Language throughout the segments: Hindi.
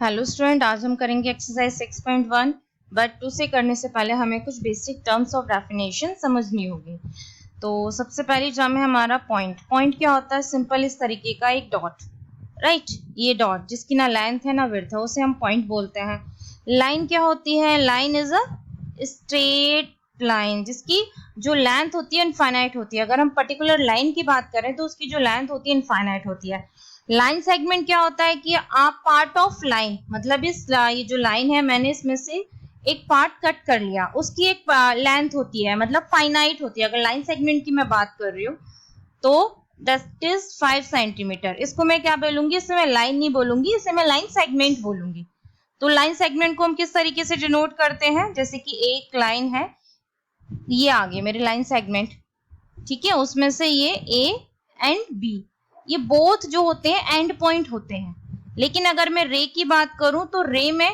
हेलो स्टूडेंट, आज हम करेंगे एक्सरसाइज 6.1। बट उसे करने से पहले हमें कुछ बेसिक टर्म्स ऑफ डेफिनेशन समझनी होगी। तो सबसे पहली टर्म है हमारा पॉइंट। पॉइंट क्या होता है? सिंपल इस तरीके का एक डॉट, राइट। ये डॉट जिसकी ना लेंथ है ना विड्थ है, उसे हम पॉइंट बोलते हैं। लाइन क्या होती है? Line is a straight line जिसकी जो लेंथ होती है इनफाइनाइट होती है। अगर हम पर्टिकुलर लाइन की बात करें तो उसकी जो लेंथ होती है इनफाइनाइट होती है। लाइन सेगमेंट क्या होता है कि आप पार्ट ऑफ लाइन, मतलब इस ये जो लाइन है मैंने इसमें से एक पार्ट कट कर लिया, उसकी एक लेंथ होती है, मतलब फाइनाइट होती है। अगर लाइन सेगमेंट की मैं बात कर रही हूँ तो दैट इज 5 सेंटीमीटर। इसको मैं क्या बोलूंगी? इसे मैं लाइन नहीं बोलूंगी, इसे मैं लाइन सेगमेंट बोलूंगी। तो लाइन सेगमेंट को हम किस तरीके से डिनोट करते हैं? जैसे कि एक लाइन है, ये आ गई मेरी लाइन सेगमेंट, ठीक है। उसमें से ये ए एंड बी, ये बोथ जो होते हैं एंड पॉइंट होते हैं। लेकिन अगर मैं रे की बात करूं तो रे में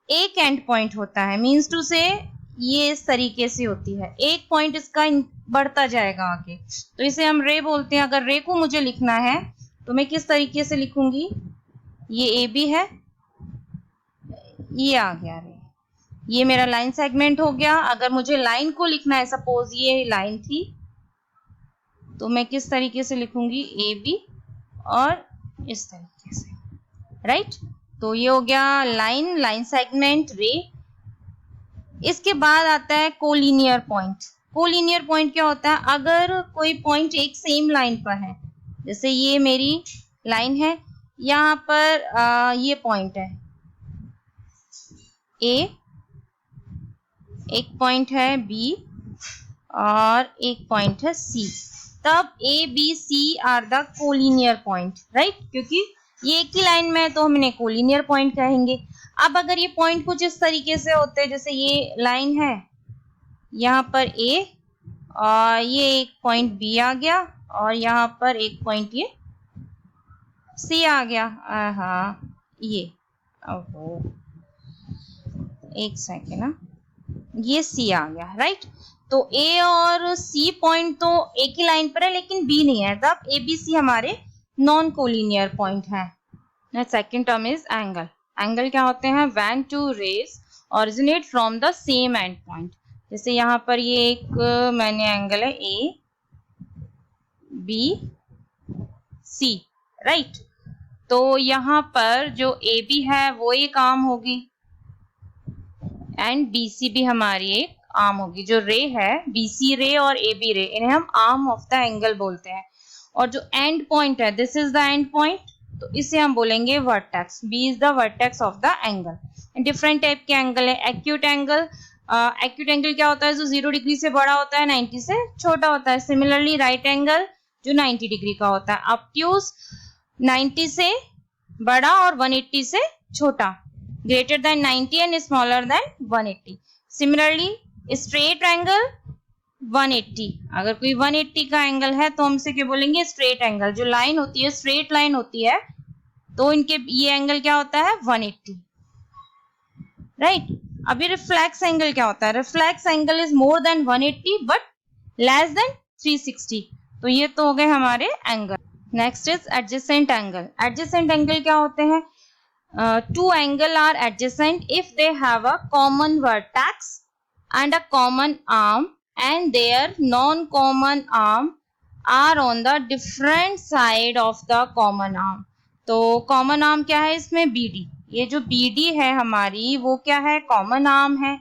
एक एंड पॉइंट होता है, मीन्स टू से ये इस तरीके से होती है, एक पॉइंट इसका बढ़ता जाएगा आगे, तो इसे हम रे बोलते हैं। अगर रे को मुझे लिखना है तो मैं किस तरीके से लिखूंगी? ये ए बी है, ये आ गया रे, ये मेरा लाइन सेगमेंट हो गया। अगर मुझे लाइन को लिखना है, सपोज ये लाइन थी, तो मैं किस तरीके से लिखूंगी? ए बी और इस तरीके से, राइट। तो ये हो गया लाइन, लाइन सेगमेंट, रे। इसके बाद आता है कोलिनियर पॉइंट। कोलिनियर पॉइंट क्या होता है? अगर कोई पॉइंट एक सेम लाइन पर है, जैसे ये मेरी लाइन है, यहाँ पर ये पॉइंट है ए, एक पॉइंट है बी और एक पॉइंट है सी, तब A B C are the collinear point, right. क्योंकि ये एक ही लाइन में है तो हम इन्हें कोलिनियर पॉइंट कहेंगे। अब अगर ये पॉइंट कुछ इस तरीके से होते हैं, जैसे ये लाइन है, यहाँ पर ए और ये एक पॉइंट बी आ गया और यहाँ पर एक पॉइंट ये सी आ गया। हाँ, ये ओहो, एक सेकेंड ना, ये सी आ गया, राइट। तो ए और सी पॉइंट तो एक ही लाइन पर है लेकिन बी नहीं है, तब ए बी सी हमारे नॉन कोलिनियर पॉइंट है। Second term is angle. Angle क्या होते हैं? When two rays originate from the same end point. जैसे यहाँ पर ये एक मैंने एंगल है ए बी सी, राइट। तो यहाँ पर जो ए बी है वो एक आर्म होगी एंड बी सी भी हमारी एक आर्म होगी। जो रे है, बी सी रे और ए बी रे, इन्हें हम आर्म ऑफ द एंगल बोलते हैं। और जो एंड पॉइंट है, this is the end point, तो इसे हम बोलेंगे vertex. B is the vertex of the angle. Different type के एंगल है। एक्यूट एंगल, एक्यूट एंगल क्या होता है? जो 0 डिग्री से बड़ा होता है, 90 से छोटा होता है। सिमिलरली राइट एंगल जो 90 डिग्री का होता है। ऑब्ट्यूज 90 से बड़ा और 180 से छोटा, greater than 90 and smaller than 180. Similarly, straight angle 180, अगर कोई 180 का एंगल है तो हम इसे क्या बोलेंगे? Straight angle. जो लाइन होती है, स्ट्रेट लाइन होती है, तो इनके ये एंगल क्या होता है? 180, राइट। अभी रिफ्लेक्स एंगल क्या होता है? Reflex angle is more than 180 but less than 360। तो ये तो हो गए हमारे angle. Next is adjacent angle. Adjacent angle क्या होते हैं? Two angles are adjacent if they have a common vertex and a common arm and their non-common arm are on the different side of the common arm. तो common arm क्या है इसमें? BD। ये जो BD है हमारी, वो क्या है? common arm है।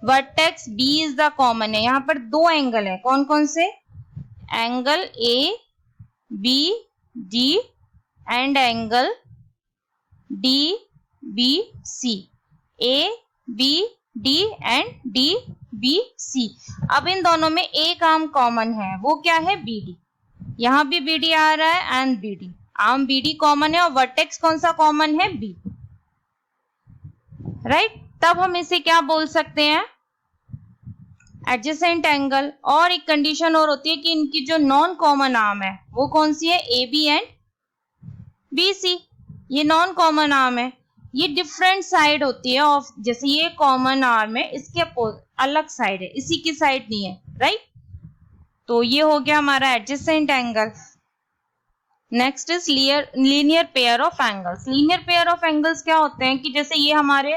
vertex B is the common है। यहाँ पर दो एंगल है, कौन कौन से? Angle A B D and angle D B C, A B D and D B C। अब इन दोनों में एक आर्म कॉमन है, वो क्या है? BD। यहाँ भी BD आ रहा है and BD, arm BD common है और वर्टेक्स कौन सा कॉमन है? B, right. तब हम इसे क्या बोल सकते हैं? Adjacent angle. और एक कंडीशन और होती है कि इनकी जो नॉन कॉमन आर्म है वो कौन सी है? AB and BC। ये नॉन कॉमन आर्म है, ये डिफरेंट साइड होती है ऑफ, जैसे ये कॉमन आर्म है, इसके अलग साइड है, इसी की साइड नहीं है, राइट। तो ये हो गया हमारा adjacent angle. Next is linear pair of angles. Linear pair of angles क्या होते हैं कि जैसे ये हमारे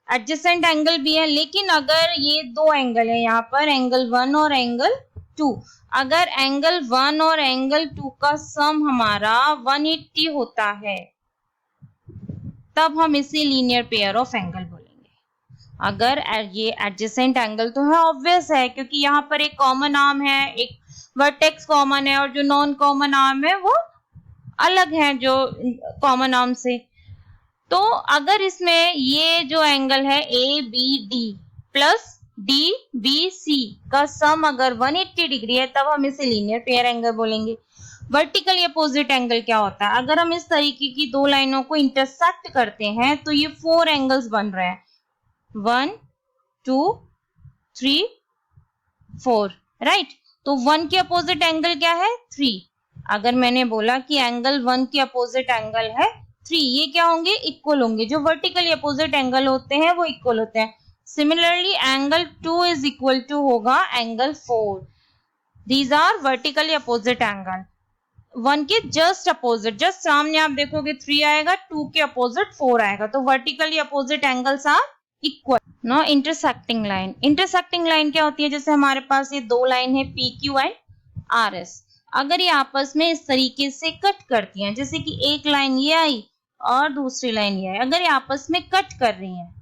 एडजेसेंट एंगल भी है, लेकिन अगर ये दो एंगल है यहाँ पर, एंगल 1 और एंगल 2, अगर एंगल 1 और एंगल 2 का सम हमारा 180 होता है तब हम इसे लीनियर पेयर ऑफ एंगल बोलेंगे। अगर ये एडजेसेंट एंगल तो है, ऑब्वियस है, क्योंकि यहाँ पर एक कॉमन आर्म है, एक वर्टेक्स कॉमन है, और जो नॉन कॉमन आर्म है वो अलग है जो कॉमन आर्म से। तो अगर इसमें ये जो एंगल है A B D plus D B C का सम अगर 180 डिग्री है तब हम इसे लीनियर पेयर एंगल बोलेंगे। वर्टिकली अपोजिट एंगल क्या होता है, अगर हम इस तरीके की दो लाइनों को इंटरसेक्ट करते हैं तो ये 4 एंगल्स बन रहे हैं, 1 2 3 4, राइट। तो 1 के अपोजिट एंगल क्या है, 3। अगर मैंने बोला कि एंगल 1 के अपोजिट एंगल है 3, ये क्या होंगे, इक्वल होंगे। जो वर्टिकली अपोजिट एंगल होते हैं वो इक्वल होते हैं। Similarly angle 2 is equal to होगा angle 4। These are vertically opposite angle. 1 के जस्ट अपोजिट, जस्ट सामने आप देखोगे 3 आएगा, 2 के अपोजिट 4 आएगा, तो vertically opposite angles are equal. No intersecting line. Intersecting line क्या होती है, जैसे हमारे पास ये दो लाइन है P Q and R S, अगर ये आपस में इस तरीके से कट करती हैं, जैसे कि एक लाइन ये आई और दूसरी लाइन ये आई, अगर ये आपस में कट कर रही हैं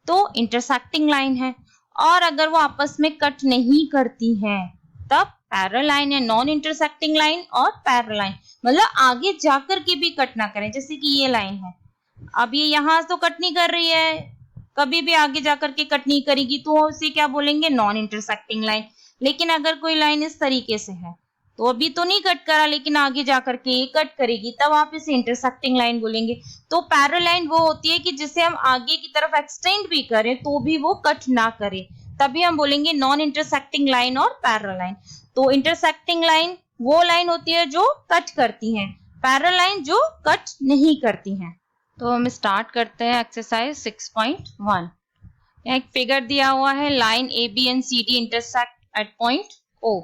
तो इंटरसेक्टिंग लाइन है। और अगर वो आपस में कट नहीं करती हैं तब पैरेलल लाइन है। नॉन इंटरसेक्टिंग लाइन और पैरेलल लाइन मतलब आगे जाकर के भी कट ना करें, जैसे कि ये लाइन है, अब ये यहाँ तो कट नहीं कर रही है, कभी भी आगे जाकर के कट नहीं करेगी, तो उसे क्या बोलेंगे, नॉन इंटरसेक्टिंग लाइन। लेकिन अगर कोई लाइन इस तरीके से है तो अभी तो नहीं कट करा, लेकिन आगे जाकर के ये कट करेगी, तब आप इसे इंटरसेक्टिंग लाइन बोलेंगे। तो पैरेलल लाइन वो होती है कि जिसे हम आगे की तरफ एक्सटेंड भी करें तो भी वो कट ना करे, तभी हम बोलेंगे नॉन इंटरसेक्टिंग लाइन और पैरेलल लाइन। तो इंटरसेक्टिंग लाइन वो लाइन होती है जो कट करती है, पैरेलल लाइन जो कट नहीं करती है। तो हम स्टार्ट करते हैं एक्सरसाइज 6.1। एक फिगर दिया हुआ है, line A B and C D intersect at point O.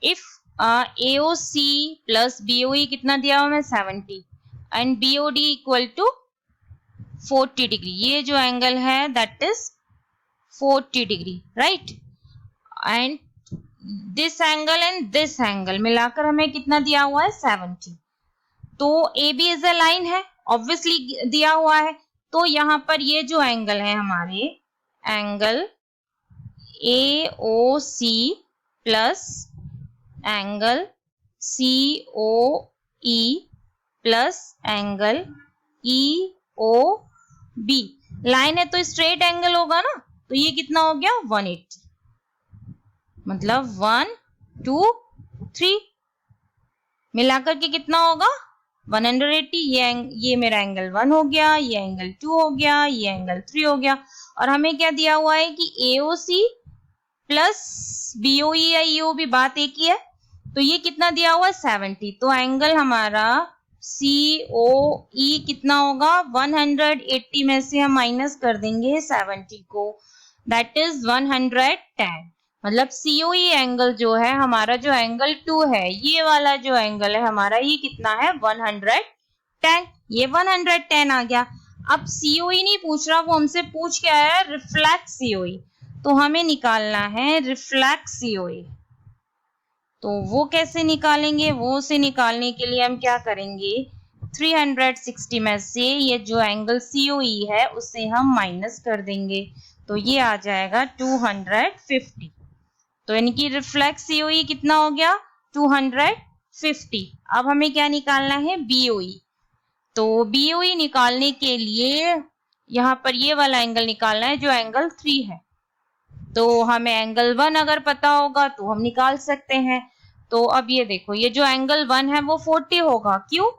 If AOC plus BOE कितना दिया हुआ है, 70, and BOD equal to 40 degree. ये जो एंगल है that is 40 degree, right. And this angle and this angle मिलाकर हमें कितना दिया हुआ है, 70। तो AB इज अ लाइन है, ऑब्वियसली दिया हुआ है, तो यहाँ पर ये जो एंगल है हमारे, angle AOC plus angle COE plus angle EOB, line है तो स्ट्रेट एंगल होगा ना, तो ये कितना हो गया, 180, मतलब 1 2 3 मिलाकर के कितना होगा, 180। ये मेरा एंगल 1 हो गया, ये एंगल 2 हो गया, ये एंगल 3 हो गया। और हमें क्या दिया हुआ है कि AOC प्लस BOE या EOB बात एक ही है, तो ये कितना दिया हुआ है, 70। तो एंगल हमारा COE कितना होगा, 180 में से हम माइनस कर देंगे 70 को, दैट इज 110। मतलब COE एंगल जो है हमारा, जो एंगल 2 है, ये वाला जो एंगल है हमारा, ये कितना है, 110। ये 110 आ गया। अब COE नहीं पूछ रहा, वो हमसे पूछ के आया है रिफ्लेक्स COE, तो हमें निकालना है रिफ्लेक्स COE। तो वो कैसे निकालेंगे, वो से निकालने के लिए हम क्या करेंगे, 360 में से ये जो एंगल COE है उसे हम माइनस कर देंगे, तो ये आ जाएगा 250। तो यानी कि रिफ्लेक्स COE कितना हो गया, 250। अब हमें क्या निकालना है, BOE। तो BOE निकालने के लिए यहाँ पर ये वाला एंगल निकालना है जो एंगल 3 है। तो हमें एंगल 1 अगर पता होगा तो हम निकाल सकते हैं। तो अब ये देखो, ये जो एंगल 1 है वो 40 होगा, क्यों,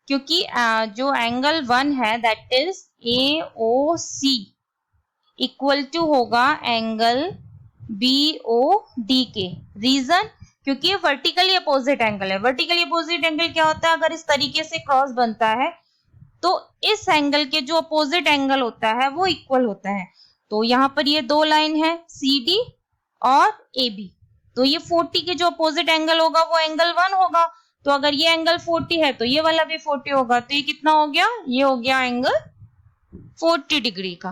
क्योंकि जो एंगल 1 है that is AOC equal to होगा एंगल BOD के। रीजन, क्योंकि ये वर्टिकली अपोजिट एंगल है। वर्टिकली अपोजिट एंगल क्या होता है, अगर इस तरीके से क्रॉस बनता है तो इस एंगल के जो अपोजिट एंगल होता है वो इक्वल होता है। तो यहाँ पर ये दो लाइन है CD और AB, तो ये 40 के जो अपोजिट एंगल होगा वो एंगल 1 होगा, तो अगर ये एंगल 40 है तो ये वाला भी 40 होगा, तो ये कितना हो गया, ये हो गया एंगल 40 डिग्री का,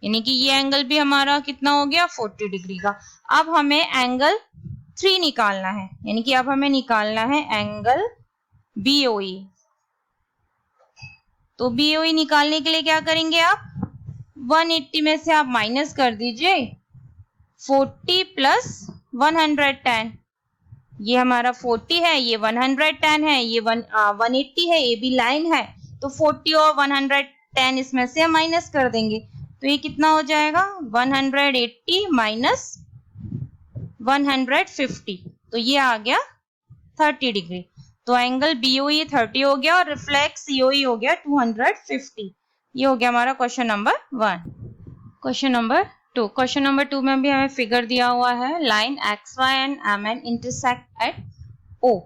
यानी कि ये एंगल भी हमारा कितना हो गया 40 डिग्री का। अब हमें एंगल 3 निकालना है, यानी कि अब हमें निकालना है एंगल BOE। तो BOE निकालने के लिए क्या करेंगे आप, 180 में से आप माइनस कर दीजिए 40 प्लस 110, ये हमारा 40 है, ये 110 है, ये 180 है, ये भी लाइन है, तो 40 और 110 इसमें से हम माइनस कर देंगे, तो ये कितना हो जाएगा 180 माइनस 150, तो ये आ गया 30 डिग्री। तो एंगल BOE 30 हो गया और रिफ्लेक्स COE हो गया 250। ये हो गया हमारा question number 1। Question number 2, question number 2 में भी हमें फिगर दिया हुआ है, line XY and MN intersect at O।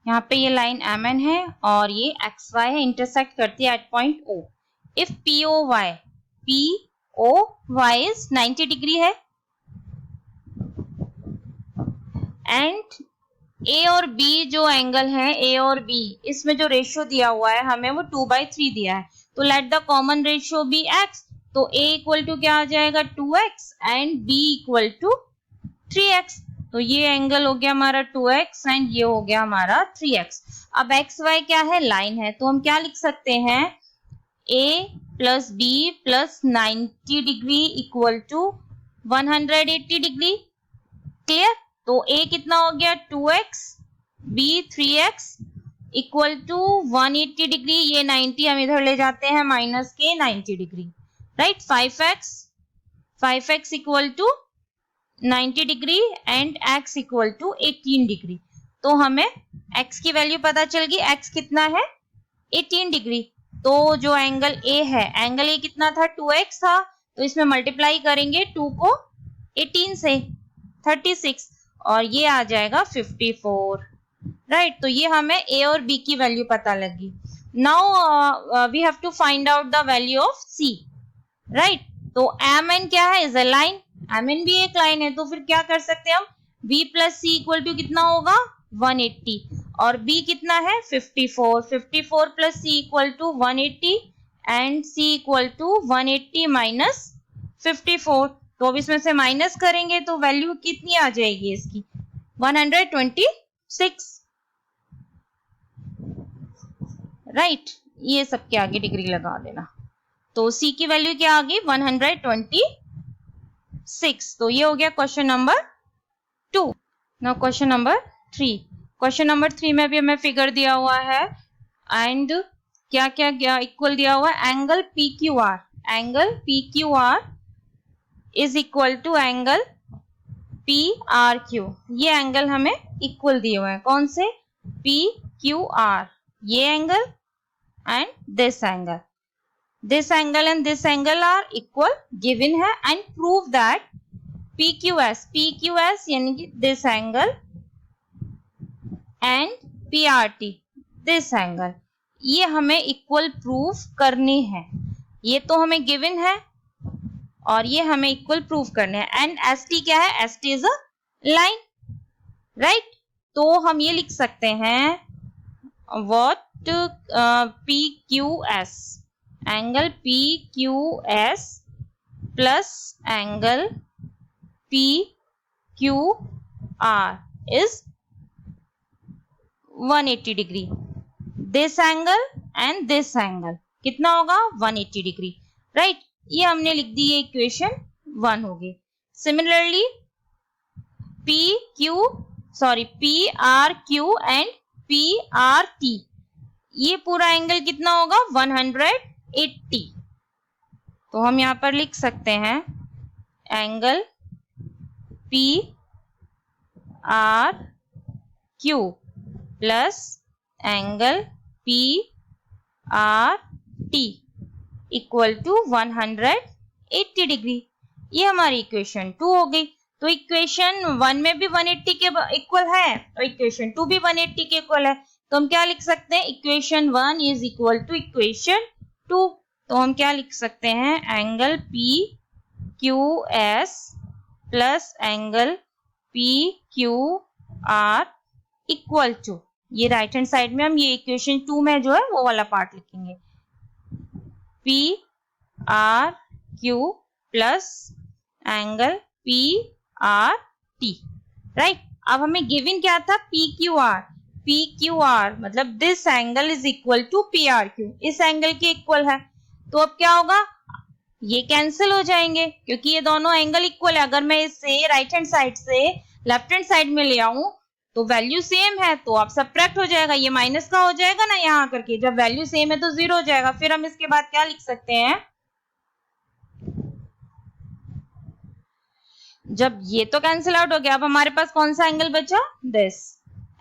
यहाँ पे ये लाइन MN है और ये XY है, इंटरसेक्ट करती है at point O। If POY is 90 degree है एंड A और B जो एंगल है, A और B, इसमें जो रेशियो दिया हुआ है हमें वो 2/3 दिया है, तो let the common ratio be x। तो A इक्वल टू क्या आ जाएगा 2x and B equal to 3x। तो ये एंगल हो गया हमारा 2x एंड ये हो गया हमारा 3x। अब XY क्या है, लाइन है, तो हम क्या लिख सकते हैं, A plus B plus 90 degree equal to 180 degree. Clear? तो A कितना हो गया 2x, B 3x equal to 180 degree, ये 90 हम इधर ले जाते हैं माइनस के 90 degree, right. 5x equal to 90 degree and x equal to 18 degree. तो हमें x की वैल्यू पता चल गई, x कितना है 18 डिग्री। तो जो एंगल A है, एंगल A कितना था 2x था, तो इसमें मल्टीप्लाई करेंगे 2 को 18 से 36 और ये आ जाएगा 54, राइट। तो ये हमें A और B की वैल्यू पता लगी। Now we have to find out the value of C, right. तो MN क्या है, इज अ लाइन, MN भी एक लाइन है, तो फिर क्या कर सकते हैं हम, B plus C equal to कितना होगा 180 और B कितना है 54 plus C equal to 180 and C equal to 180 minus 54। तो अब इसमें से माइनस करेंगे तो वैल्यू कितनी आ जाएगी इसकी 126, राइट। ये सबके आगे डिग्री लगा देना। तो C की वैल्यू क्या आ गई 126। तो ये हो गया question number 2। Now question number 3। Question number 3 में भी हमें फिगर दिया हुआ है एंड क्या क्या क्या इक्वल दिया हुआ है, angle PQR, angle PQR is equal to angle PRQ। ये एंगल हमें इक्वल दिए हुए हैं, कौन से, PQR, ये angle and this angle, this angle and this angle are equal given है एंड प्रूव दैट PQS यानी कि this angle and PRT this angle, ये हमें इक्वल प्रूव करनी है। ये तो हमें गिवन है और ये हमें इक्वल प्रूव करने हैं। एंड ST क्या है, ST is a line, right. तो हम ये लिख सकते हैं what PQS, angle PQS plus angle PQR is 180 degree. This angle and this angle कितना होगा 180 डिग्री, राइट। ये हमने लिख दी, ये इक्वेशन 1 होगी। सिमिलरली PRQ एंड PRT, ये पूरा एंगल कितना होगा 180। तो हम यहां पर लिख सकते हैं angle PRQ plus angle PRT equal to 180 degree. ये हमारी इक्वेशन 2 हो गई। तो इक्वेशन 1 में भी 180 के इक्वल है और इक्वेशन 2 भी 180 के इक्वल है, तो हम क्या लिख सकते हैं, equation 1 is equal to equation 2। तो हम क्या लिख सकते हैं, angle PQS plus angle PQR equal to ये राइट हैंड साइड में हम ये इक्वेशन 2 में जो है वो वाला पार्ट लिखेंगे, P R Q plus angle P R T, right. अब हमें गिवन क्या था, पी क्यू आर मतलब this angle is equal to P R Q, इस एंगल के इक्वल है। तो अब क्या होगा, ये कैंसिल हो जाएंगे क्योंकि ये दोनों एंगल इक्वल है। अगर मैं इसे राइट हैंड साइड से लेफ्ट हैंड साइड में ले आऊं तो वैल्यू सेम है, तो आप सब्ट्रैक्ट हो जाएगा, ये माइनस का हो जाएगा ना यहाँ करके, जब वैल्यू सेम है तो 0 हो जाएगा। फिर हम इसके बाद क्या लिख सकते हैं, जब ये तो कैंसिल आउट हो गया, अब हमारे पास कौन सा एंगल बचा, this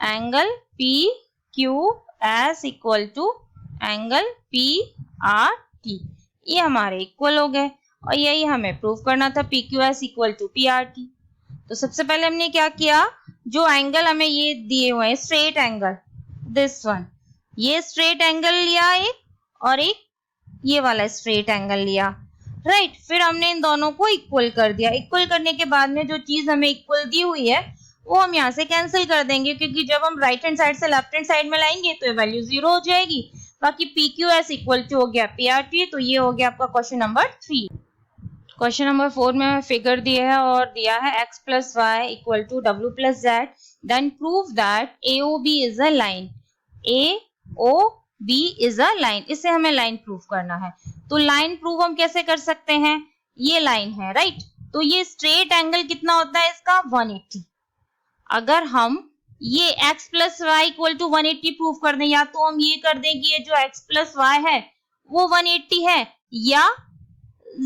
angle P Q S equal to angle P R T, ये हमारे इक्वल हो गए और यही हमें प्रूव करना था, P Q S equal to P R T. तो सबसे पहले हमने क्या किया, जो एंगल हमें ये दिए हुए हैं स्ट्रेट एंगल, दिस वन, ये स्ट्रेट एंगल लिया एक, और एक ये वाला स्ट्रेट एंगल लिया, राइट। फिर हमने इन दोनों को इक्वल कर दिया। इक्वल करने के बाद में जो चीज हमें इक्वल दी हुई है वो हम यहाँ से कैंसिल कर देंगे, क्योंकि जब हम राइट हैंड साइड से लेफ्ट हैंड साइड में लाएंगे तो ये वैल्यू 0 हो जाएगी। बाकी P Q S equal to हो गया पी आर टी, तो ये हो गया आपका क्वेश्चन नंबर 3। क्वेश्चन नंबर 4 में फिगर दिया है और दिया है x plus Y equal to W plus Z, then prove that AOB is a line, AOB is a line, इसे हमें लाइन प्रूव करना है। तो लाइन प्रूव हम कैसे कर सकते हैं, ये लाइन है, राइट। तो ये स्ट्रेट एंगल कितना होता है इसका, 180। अगर हम ये x plus Y equal to 180 prove कर दें, या तो हम ये कर दें कि ये जो x प्लस वाई है वो 180 है, या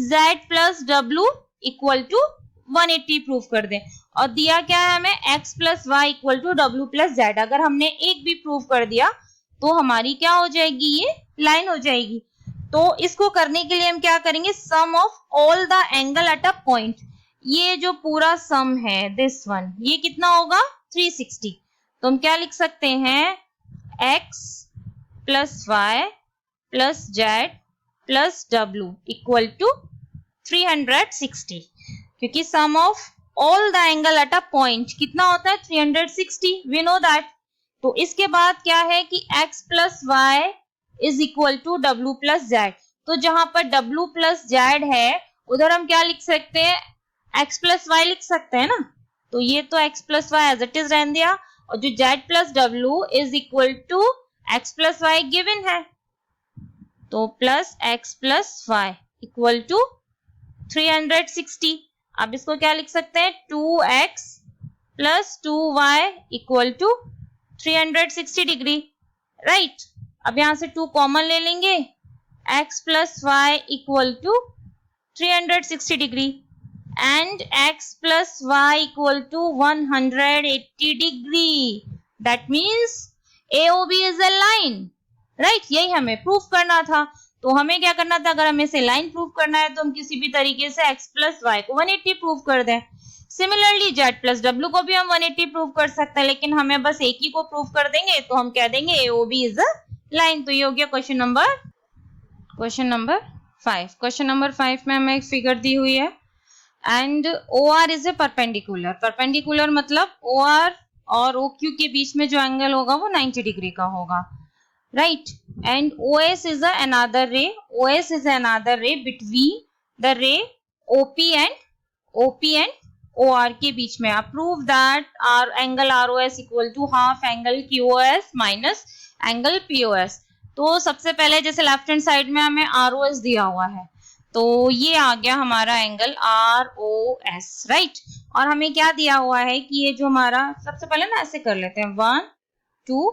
z plus W equal to 180 prove कर दें। और दिया क्या है हमें, x plus Y equal to W plus Z. अगर हमने एक भी प्रूव कर दिया तो हमारी क्या हो जाएगी, ये लाइन हो जाएगी। तो इसको करने के लिए हम क्या करेंगे, sum of all the angle at a point, ये जो पूरा सम है दिस वन, ये कितना होगा 360। तो हम क्या लिख सकते हैं, x plus Y plus Z plus W equal to 360, क्योंकि sum of all the angle at a point कितना होता है 360, वी नो दैट। तो इसके बाद क्या है कि x plus Y is equal to W plus Z. तो जहां पर डब्ल्यू प्लस जेड है उधर हम क्या लिख सकते हैं, x प्लस वाई लिख सकते हैं ना। तो ये तो x plus y as it is रहने दिया, और जो z प्लस डब्ल्यू is equal to x plus y given है, तो plus x plus Y equal to 360। अब इसको क्या लिख सकते हैं, 2x plus 2y equal to 360 degree, right. अब यहां से 2 कॉमन ले लेंगे, x plus Y equal to 360 degree and x plus Y equal to 180 degree, that means AOB is a line, right. यही हमें प्रूफ करना था। तो हमें क्या करना था, अगर हमें इसे लाइन प्रूफ करना है तो हम किसी भी तरीके से x प्लस वाई को 180 प्रूफ कर दें। सिमिलरली z प्लस डब्ल्यू को भी हम 180 प्रूफ कर सकते हैं, लेकिन हमें बस एक ही को प्रूफ कर देंगे तो हम कह देंगे AOB इज अ लाइन। तो ये हो गया क्वेश्चन नंबर 5। क्वेश्चन नंबर 5 में हमें एक फिगर दी हुई है and OR is a perpendicular. Perpendicular मतलब OR और OQ के बीच में जो एंगल होगा वो 90 डिग्री का होगा, right, and OS is another ray, OS is another ray between the ray OP and OR के बीच में। Prove that our angle ROS equal to half angle QOS minus angle POS। तो सबसे पहले जैसे लेफ्ट हैंड साइड में हमें ROS दिया हुआ है, तो ये आ गया हमारा एंगल ROS, राइट। और हमें क्या दिया हुआ है कि ये जो हमारा, सबसे पहले ना ऐसे कर लेते हैं 1 2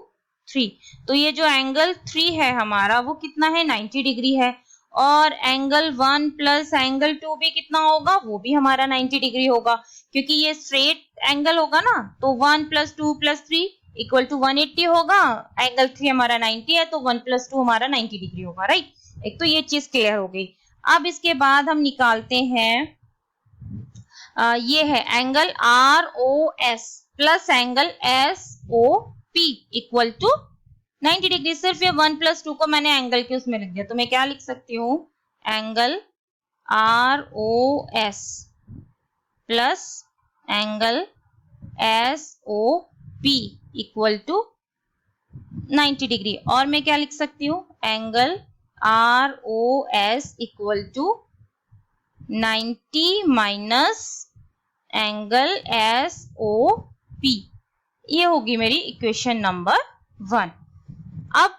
3, तो ये जो एंगल 3 है हमारा वो कितना है 90 डिग्री है, और एंगल 1 प्लस एंगल 2 भी कितना होगा, वो भी हमारा 90 डिग्री होगा, क्योंकि ये स्ट्रेट एंगल होगा ना। तो 1 प्लस 2 प्लस 3 इक्वल टू 180 होगा, एंगल 3 हमारा 90 है तो 1 प्लस 2 हमारा 90 डिग्री होगा, राइट। एक तो ये चीज क्लियर हो गई। अब इसके बाद हम निकालते हैं ये है angle ROS plus angle SOP equal to 90 degree. सिर्फ ये 1 प्लस 2 को मैंने एंगल के उसमें लिख दिया, तो मैं क्या लिख सकती हूँ, angle ROS plus angle SOP equal to 90 degree. और मैं क्या लिख सकती हूँ, angle ROS equal to 90 minus angle SOP। ये होगी मेरी इक्वेशन नंबर 1। अब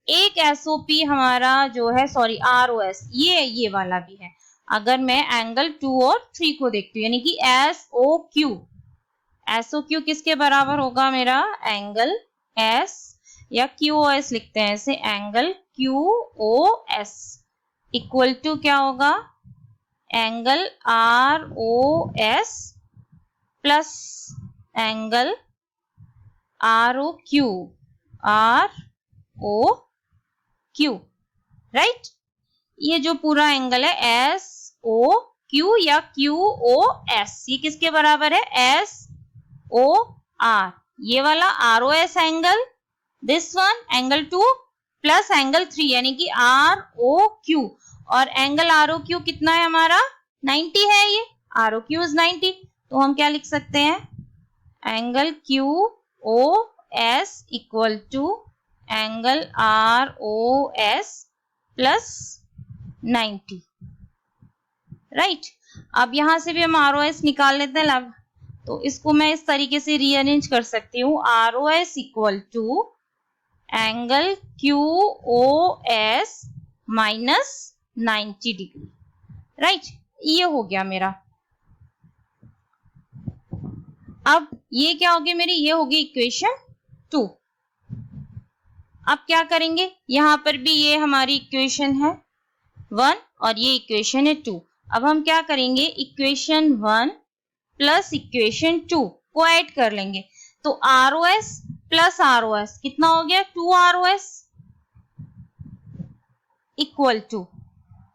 एक SOP हमारा जो है, सॉरी ROS, ये वाला भी है। अगर मैं एंगल 2 और 3 को देखती हूँ, यानी कि SOQ किसके बराबर होगा मेरा, एंगल S या QOS लिखते हैं इसे, एंगल QOS इक्वल टू क्या होगा, angle ROS plus angle ROQ, right. ये जो पूरा एंगल है SOQ या QOS, ये किसके बराबर है, SOR। ये वाला ROS angle, this one angle 2 plus angle 3 यानी कि ROQ। और एंगल ROQ कितना है हमारा, 90 है। ये ROQ इज 90, तो हम क्या लिख सकते हैं, angle QOS equal to angle ROS plus 90, right. अब यहां से भी हम ROS निकाल लेते हैं लग, तो इसको मैं इस तरीके से रीअरेंज कर सकती हूँ, ROS equal to angle QOS minus 90 degree, right. ये हो गया मेरा। अब ये क्या हो गया मेरी, ये होगी इक्वेशन 2। अब क्या करेंगे, यहां पर भी ये हमारी इक्वेशन है 1 और ये इक्वेशन है 2। अब हम क्या करेंगे, इक्वेशन 1 प्लस इक्वेशन 2 को ऐड कर लेंगे, तो ROS प्लस ROS कितना हो गया, 2ROS इक्वल टू,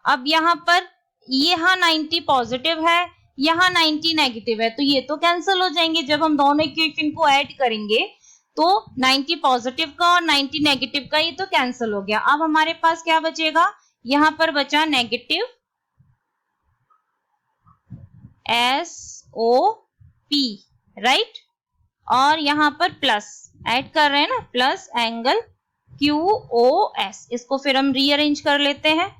अब यहां पर यहाँ 90 पॉजिटिव है, यहाँ 90 नेगेटिव है, तो ये तो कैंसिल हो जाएंगे। जब हम दोनों इक्वेशन को ऐड करेंगे तो 90 पॉजिटिव का और 90 नेगेटिव का ये तो कैंसिल हो गया। अब हमारे पास क्या बचेगा, यहां पर बचा नेगेटिव SOP, राइट, और यहां पर प्लस ऐड कर रहे हैं ना, प्लस एंगल QOS। इसको फिर हम रीअरेंज कर लेते हैं।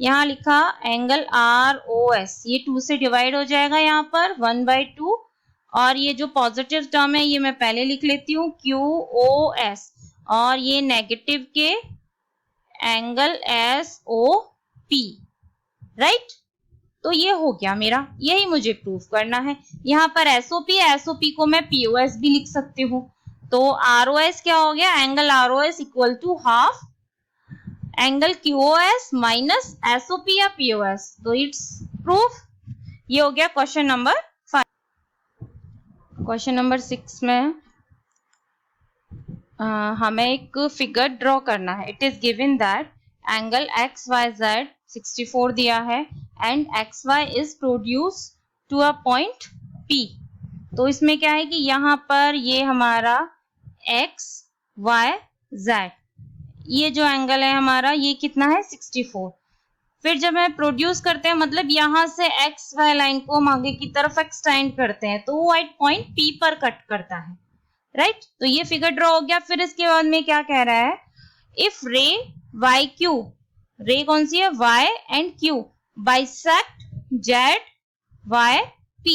यहाँ लिखा एंगल ROS, ये 2 से डिवाइड हो जाएगा यहाँ पर 1/2, और ये जो पॉजिटिव टर्म है ये मैं पहले लिख लेती हूँ QOS, और ये नेगेटिव के एंगल SOP, राइट। तो ये हो गया मेरा, यही मुझे प्रूव करना है। यहाँ पर SOP को मैं POS भी लिख सकती हूँ, तो ROS क्या हो गया, angle ROS equal to half angle QOS minus SOP या POS, तो इट्स प्रूफ। ये हो गया क्वेश्चन नंबर 5। क्वेश्चन नंबर 6 में हमें एक फिगर ड्रॉ करना है। It is given that angle XYZ 64 दिया है and XY is produce to a point P। तो इसमें क्या है कि यहाँ पर ये हमारा XYZ, ये जो एंगल है हमारा ये कितना है 64। फिर जब हम प्रोड्यूस करते हैं, मतलब यहां से XY लाइन को हम आगे की तरफ एक्सटेंड करते हैं, तो वो एट पॉइंट P पर कट करता है, राइट। तो ये फिगर ड्रॉ हो गया। फिर इसके बाद में क्या कह रहा है, इफ रे YQ, रे कौन सी है, Y and Q bisect ZYP,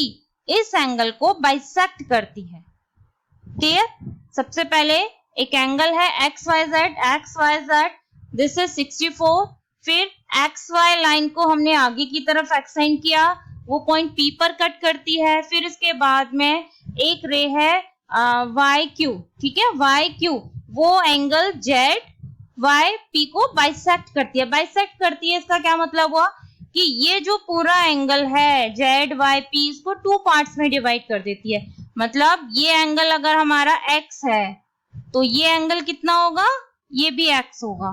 इस एंगल को बाइसेक्ट करती है, क्लियर। सबसे पहले एक एंगल है XYZ, दिस इज 64। फिर XY लाइन को हमने आगे की तरफ एक्सटेंड किया, वो पॉइंट P पर कट करती है। फिर इसके बाद में एक रे है YQ, ठीक है, YQ, वो एंगल ZYP को बाइसेक्ट करती है। बाइसेक्ट करती है, इसका क्या मतलब हुआ कि ये जो पूरा एंगल है ZYP, इसको 2 पार्ट्स में डिवाइड कर देती है। मतलब ये एंगल अगर हमारा X है तो ये एंगल कितना होगा, ये भी X होगा,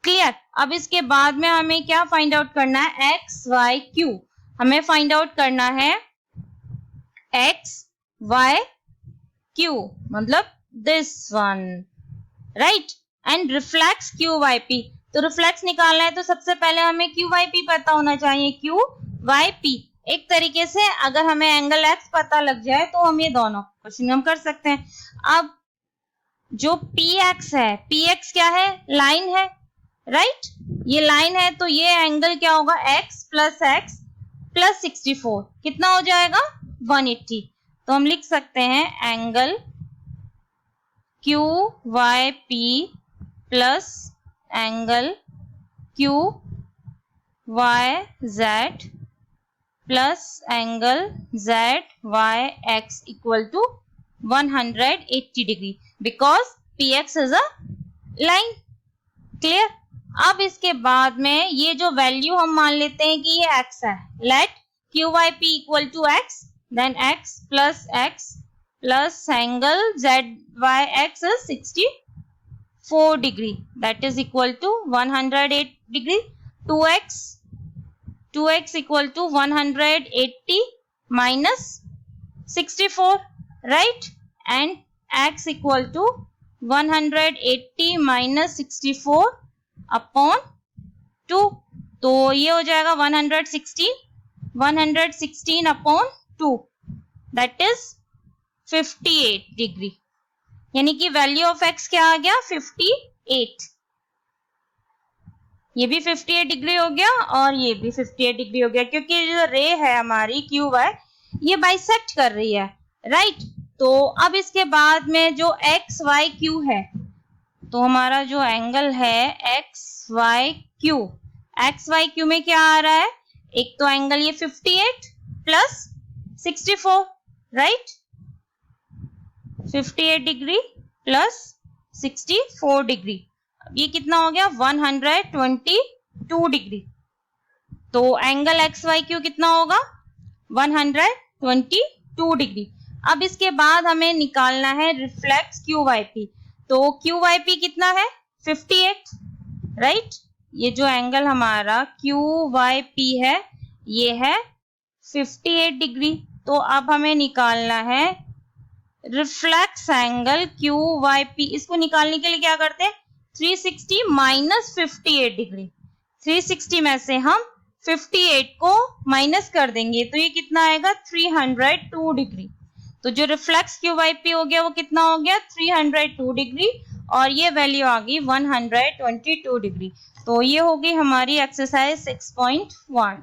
क्लियर। अब इसके बाद में हमें क्या फाइंड आउट करना है, XYQ, हमें फाइंड आउट करना है XYQ, मतलब this one, right, and reflex QYP। तो रिफ्लेक्स निकालना है तो सबसे पहले हमें QYP पता होना चाहिए, QYP। एक तरीके से अगर हमें एंगल X पता लग जाए तो हम ये दोनों क्वेश्चन हम कर सकते हैं। अब जो px है, px क्या है, लाइन है, राइट, ये लाइन है, तो ये एंगल क्या होगा, x प्लस 64, कितना हो जाएगा 180। तो हम लिख सकते हैं angle Q Y P plus angle Q Y Z plus angle Z Y X equal to 180 degree, because P X is a line. Clear. अब इसके बाद में ये जो वैल्यू हम मान लेते हैं कि ये x है, let Q Y P equal to x, then x plus angle Z Y X is 64 degree, that is equal to 108 degree. 2x equal to 180 minus 64, right, and x equal to 180 minus 64 upon 2, तो ये हो जाएगा 116 अपॉन 2, दैट इज 58 डिग्री, यानी कि वैल्यू ऑफ x क्या आ गया 58। ये भी 58 डिग्री हो गया और ये भी 58 डिग्री हो गया, क्योंकि जो रे है हमारी क्यू वाई ये बाइसेक्ट कर रही है, राइट। तो अब इसके बाद में जो एक्स वाई क्यू है, तो हमारा जो एंगल है एक्स वाई क्यू में क्या आ रहा है, एक तो एंगल ये 58 plus 64, right, 58 degree plus 64 degree, ये कितना हो गया 122 डिग्री। तो एंगल एक्स वाई क्यू कितना होगा 122 डिग्री। अब इसके बाद हमें निकालना है रिफ्लेक्स क्यू वाई पी, तो क्यू वाई पी कितना है 58, राइट, ये जो एंगल हमारा क्यू वाई पी है ये है 58 डिग्री। तो अब हमें निकालना है reflex angle Q Y P, इसको निकालने के लिए क्या करते हैं 360 माइनस 58 डिग्री, 360 में से हम 58 को माइनस कर देंगे तो ये कितना आएगा 302 डिग्री। तो जो रिफ्लेक्स क्यू वाई पी हो गया वो कितना हो गया 302 डिग्री और ये वैल्यू आ गई 122 डिग्री। तो ये होगी हमारी एक्सरसाइज 6.1।